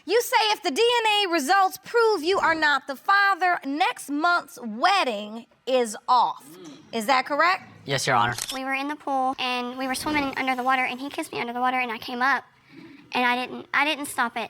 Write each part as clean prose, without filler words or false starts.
You say if the DNA results prove you are not the father, next month's wedding is off. Is that correct? Yes, Your Honor. We were in the pool and we were swimming under the water and he kissed me under the water and I came up and I didn't stop it.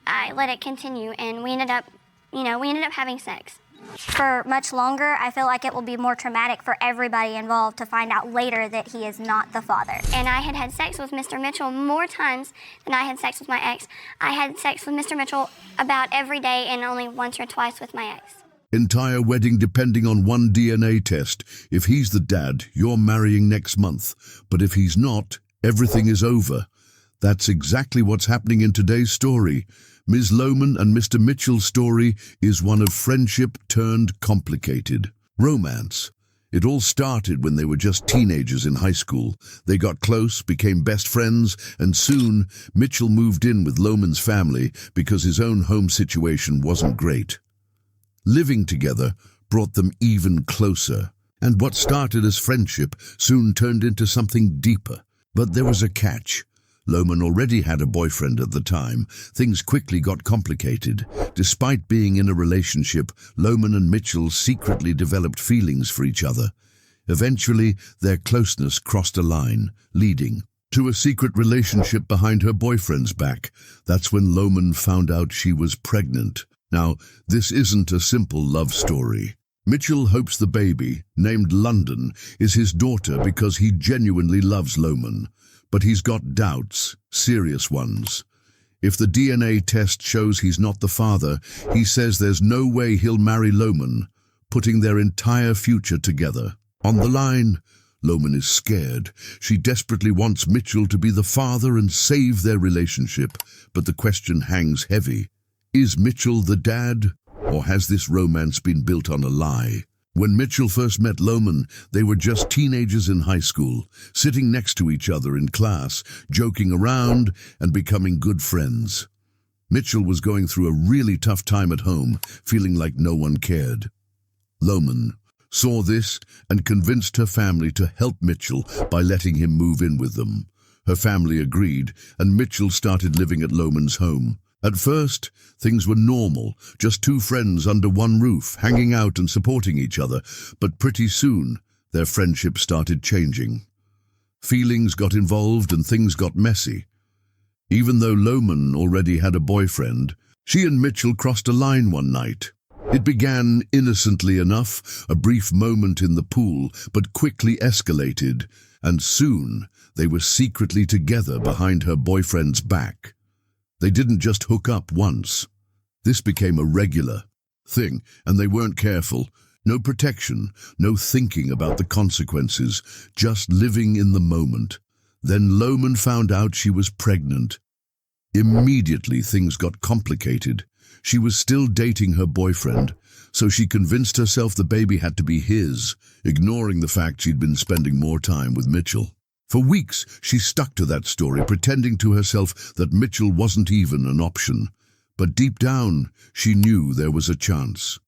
I let it continue and we ended up having sex. For much longer, I feel like it will be more traumatic for everybody involved to find out later that he is not the father. And I had sex with Mr. Mitchell more times than I had sex with my ex. I had sex with Mr. Mitchell about every day and only once or twice with my ex. Entire wedding depending on one DNA test. If he's the dad, you're marrying next month. But if he's not, everything is over. That's exactly what's happening in today's story. Ms. Lohman and Mr. Mitchell's story is one of friendship turned complicated romance. It all started when they were just teenagers in high school. They got close, became best friends, and soon Mitchell moved in with Lohman's family because his own home situation wasn't great. Living together brought them even closer, and what started as friendship soon turned into something deeper. But there was a catch. Lohman already had a boyfriend at the time. Things quickly got complicated. Despite being in a relationship, Lohman and Mitchell secretly developed feelings for each other. Eventually, their closeness crossed a line, leading to a secret relationship behind her boyfriend's back. That's when Lohman found out she was pregnant. Now, this isn't a simple love story. Mitchell hopes the baby, named London, is his daughter because he genuinely loves Lohman. But he's got doubts, serious ones. If the DNA test shows he's not the father, he says there's no way he'll marry Lohman, putting their entire future together. On the line, Lohman is scared. She desperately wants Mitchell to be the father and save their relationship, but the question hangs heavy. Is Mitchell the dad, or has this romance been built on a lie? When Mitchell first met Lohman, they were just teenagers in high school, sitting next to each other in class, joking around and becoming good friends. Mitchell was going through a really tough time at home, feeling like no one cared. Lohman saw this and convinced her family to help Mitchell by letting him move in with them. Her family agreed, and Mitchell started living at Lohman's home. At first, things were normal, just two friends under one roof, hanging out and supporting each other, but pretty soon, their friendship started changing. Feelings got involved and things got messy. Even though Lohman already had a boyfriend, she and Mitchell crossed a line one night. It began innocently enough, a brief moment in the pool, but quickly escalated, and soon they were secretly together behind her boyfriend's back. They didn't just hook up once. This became a regular thing, and they weren't careful. No protection, no thinking about the consequences, just living in the moment. Then Lohman found out she was pregnant. Immediately things got complicated. She was still dating her boyfriend, so she convinced herself the baby had to be his, ignoring the fact she'd been spending more time with Mitchell. For weeks, she stuck to that story, pretending to herself that Mitchell wasn't even an option. But deep down, she knew there was a chance.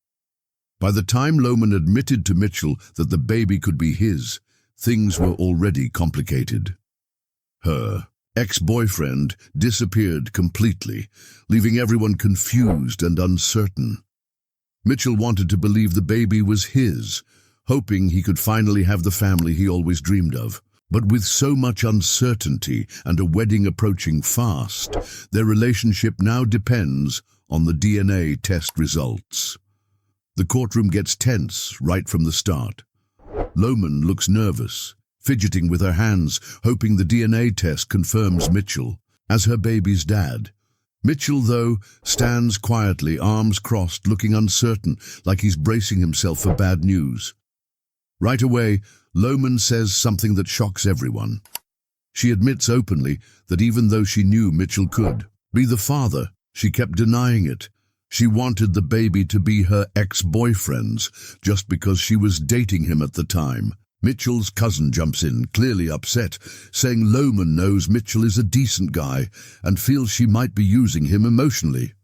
By the time Lohman admitted to Mitchell that the baby could be his, things were already complicated. Her ex-boyfriend disappeared completely, leaving everyone confused and uncertain. Mitchell wanted to believe the baby was his, hoping he could finally have the family he always dreamed of. But with so much uncertainty and a wedding approaching fast, their relationship now depends on the DNA test results. The courtroom gets tense right from the start. Lohman looks nervous, fidgeting with her hands, hoping the DNA test confirms Mitchell as her baby's dad. Mitchell, though, stands quietly, arms crossed, looking uncertain, like he's bracing himself for bad news. Right away, Lohman says something that shocks everyone. She admits openly that even though she knew Mitchell could be the father, she kept denying it. She wanted the baby to be her ex-boyfriend's just because she was dating him at the time. Mitchell's cousin jumps in, clearly upset, saying Lohman knows Mitchell is a decent guy and feels she might be using him emotionally.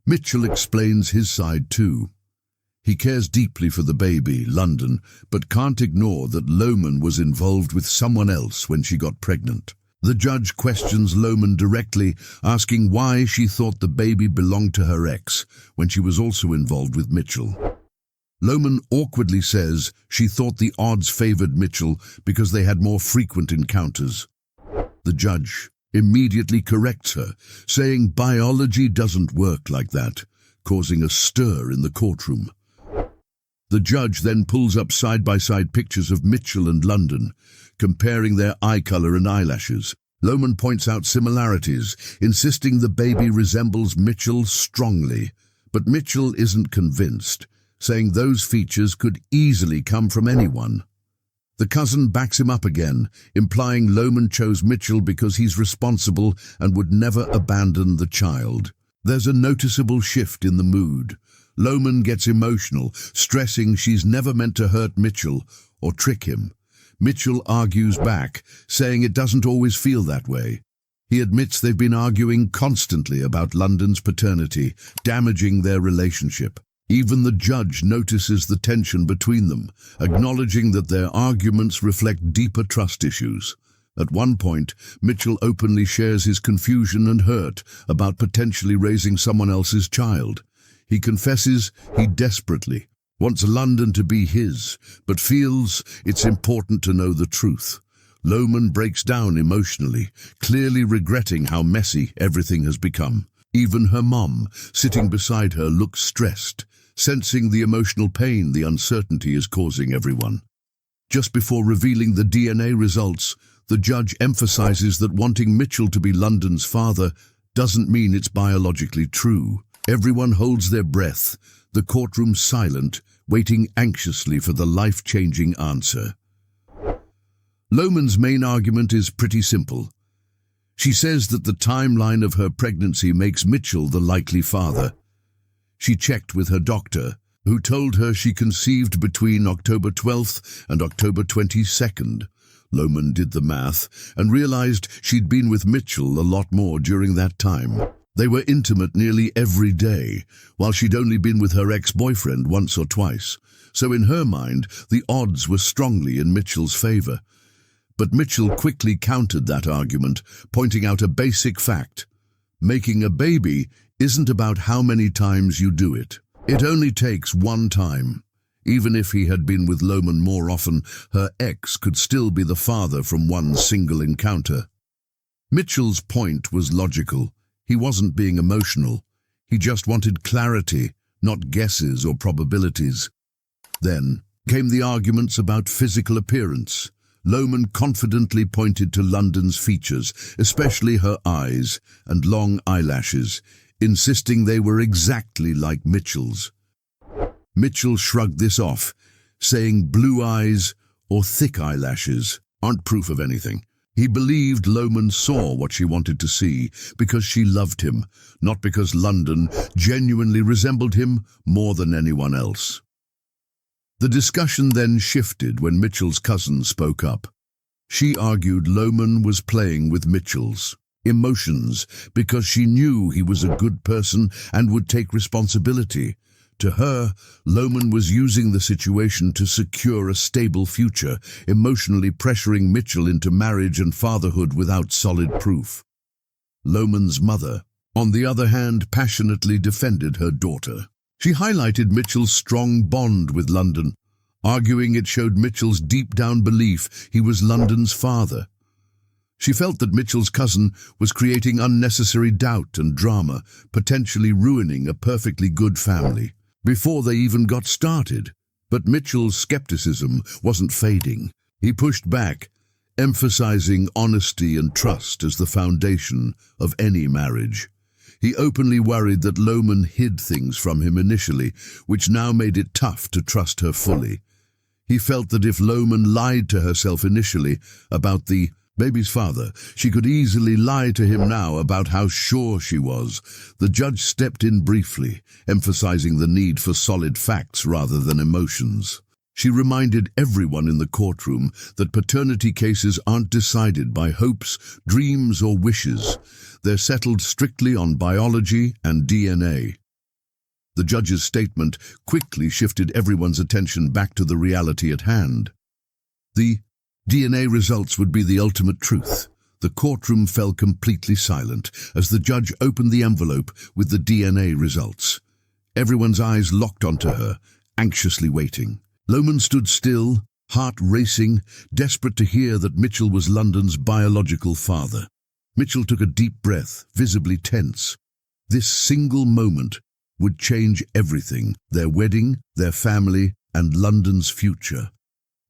Mitchell explains his side too. He cares deeply for the baby, London, but can't ignore that Lohman was involved with someone else when she got pregnant. The judge questions Lohman directly, asking why she thought the baby belonged to her ex when she was also involved with Mitchell. Lohman awkwardly says she thought the odds favored Mitchell because they had more frequent encounters. The judge immediately corrects her, saying biology doesn't work like that, causing a stir in the courtroom. The judge then pulls up side-by-side pictures of Mitchell and London, comparing their eye color and eyelashes. Lohman points out similarities, insisting the baby resembles Mitchell strongly, but Mitchell isn't convinced, saying those features could easily come from anyone. The cousin backs him up again, implying Lohman chose Mitchell because he's responsible and would never abandon the child. There's a noticeable shift in the mood. Lohman gets emotional, stressing she's never meant to hurt Mitchell or trick him. Mitchell argues back, saying it doesn't always feel that way. He admits they've been arguing constantly about London's paternity, damaging their relationship. Even the judge notices the tension between them, acknowledging that their arguments reflect deeper trust issues. At one point, Mitchell openly shares his confusion and hurt about potentially raising someone else's child. He confesses he desperately wants London to be his, but feels it's important to know the truth. Lohman breaks down emotionally, clearly regretting how messy everything has become. Even her mom, sitting beside her, looks stressed, sensing the emotional pain the uncertainty is causing everyone. Just before revealing the DNA results, the judge emphasizes that wanting Mitchell to be London's father doesn't mean it's biologically true. Everyone holds their breath, the courtroom silent, waiting anxiously for the life-changing answer. Lohman's main argument is pretty simple. She says that the timeline of her pregnancy makes Mitchell the likely father. She checked with her doctor, who told her she conceived between October 12th and October 22nd. Lohman did the math and realized she'd been with Mitchell a lot more during that time. They were intimate nearly every day, while she'd only been with her ex-boyfriend once or twice. So in her mind, the odds were strongly in Mitchell's favor. But Mitchell quickly countered that argument, pointing out a basic fact. Making a baby isn't about how many times you do it. It only takes one time. Even if he had been with Lohman more often, her ex could still be the father from one single encounter. Mitchell's point was logical. He wasn't being emotional. He just wanted clarity, not guesses or probabilities. Then came the arguments about physical appearance. Lohman confidently pointed to London's features, especially her eyes and long eyelashes, insisting they were exactly like Mitchell's. Mitchell shrugged this off, saying blue eyes or thick eyelashes aren't proof of anything. He believed Lohman saw what she wanted to see because she loved him, not because London genuinely resembled him more than anyone else. The discussion then shifted when Mitchell's cousin spoke up. She argued Lohman was playing with Mitchell's emotions because she knew he was a good person and would take responsibility. To her, Lohman was using the situation to secure a stable future, emotionally pressuring Mitchell into marriage and fatherhood without solid proof. Lohman's mother, on the other hand, passionately defended her daughter. She highlighted Mitchell's strong bond with London, arguing it showed Mitchell's deep-down belief he was London's father. She felt that Mitchell's cousin was creating unnecessary doubt and drama, potentially ruining a perfectly good family before they even got started. But Mitchell's skepticism wasn't fading. He pushed back, emphasizing honesty and trust as the foundation of any marriage. He openly worried that Lohman hid things from him initially, which now made it tough to trust her fully. He felt that if Lohman lied to herself initially about the baby's father, she could easily lie to him now about how sure she was. The judge stepped in briefly, emphasizing the need for solid facts rather than emotions. She reminded everyone in the courtroom that paternity cases aren't decided by hopes, dreams, or wishes. They're settled strictly on biology and DNA. The judge's statement quickly shifted everyone's attention back to the reality at hand. The DNA results would be the ultimate truth. The courtroom fell completely silent as the judge opened the envelope with the DNA results. Everyone's eyes locked onto her, anxiously waiting. Lohman stood still, heart racing, desperate to hear that Mitchell was London's biological father. Mitchell took a deep breath, visibly tense. This single moment would change everything, their wedding, their family, and London's future.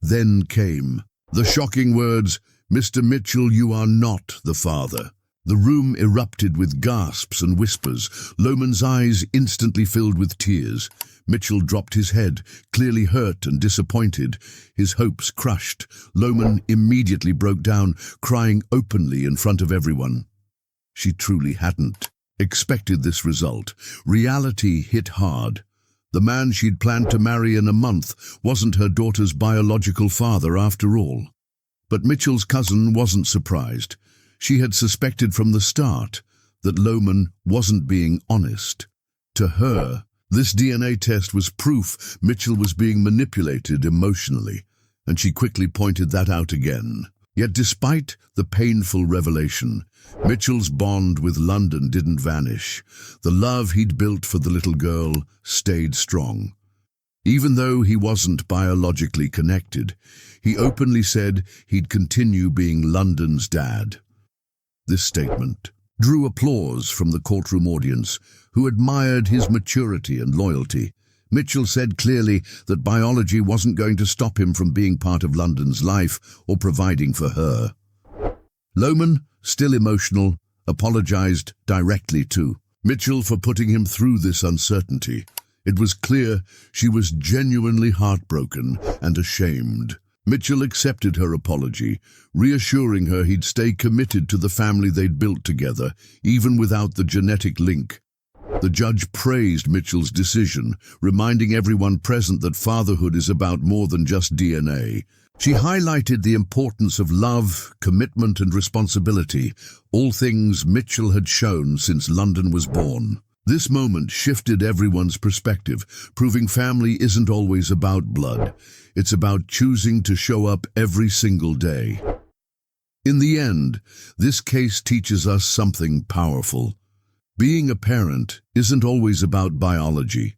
Then came the shocking words, "Mr. Mitchell, you are not the father." The room erupted with gasps and whispers. Lohman's eyes instantly filled with tears. Mitchell dropped his head, clearly hurt and disappointed, his hopes crushed. Lohman immediately broke down, crying openly in front of everyone. She truly hadn't expected this result. Reality hit hard. The man she'd planned to marry in a month wasn't her daughter's biological father after all. But Mitchell's cousin wasn't surprised. She had suspected from the start that Lohman wasn't being honest. To her, this DNA test was proof Mitchell was being manipulated emotionally, and she quickly pointed that out again. Yet despite the painful revelation, Mitchell's bond with London didn't vanish. The love he'd built for the little girl stayed strong. Even though he wasn't biologically connected, he openly said he'd continue being London's dad. This statement drew applause from the courtroom audience, who admired his maturity and loyalty. Mitchell said clearly that biology wasn't going to stop him from being part of London's life or providing for her. Lohman, still emotional, apologized directly to Mitchell for putting him through this uncertainty. It was clear she was genuinely heartbroken and ashamed. Mitchell accepted her apology, reassuring her he'd stay committed to the family they'd built together, even without the genetic link. The judge praised Mitchell's decision, reminding everyone present that fatherhood is about more than just DNA. She highlighted the importance of love, commitment, and responsibility, all things Mitchell had shown since London was born. This moment shifted everyone's perspective, proving family isn't always about blood. It's about choosing to show up every single day. In the end, this case teaches us something powerful. Being a parent isn't always about biology.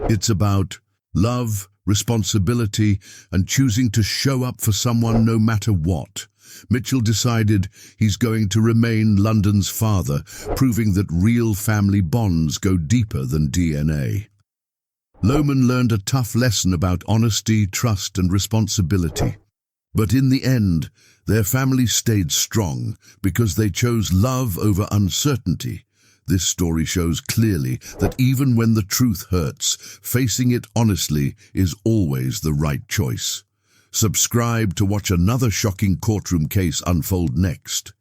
It's about love, responsibility, and choosing to show up for someone no matter what. Mitchell decided he's going to remain London's father, proving that real family bonds go deeper than DNA. Lohman learned a tough lesson about honesty, trust, and responsibility. But in the end, their family stayed strong because they chose love over uncertainty. This story shows clearly that even when the truth hurts, facing it honestly is always the right choice. Subscribe to watch another shocking courtroom case unfold next.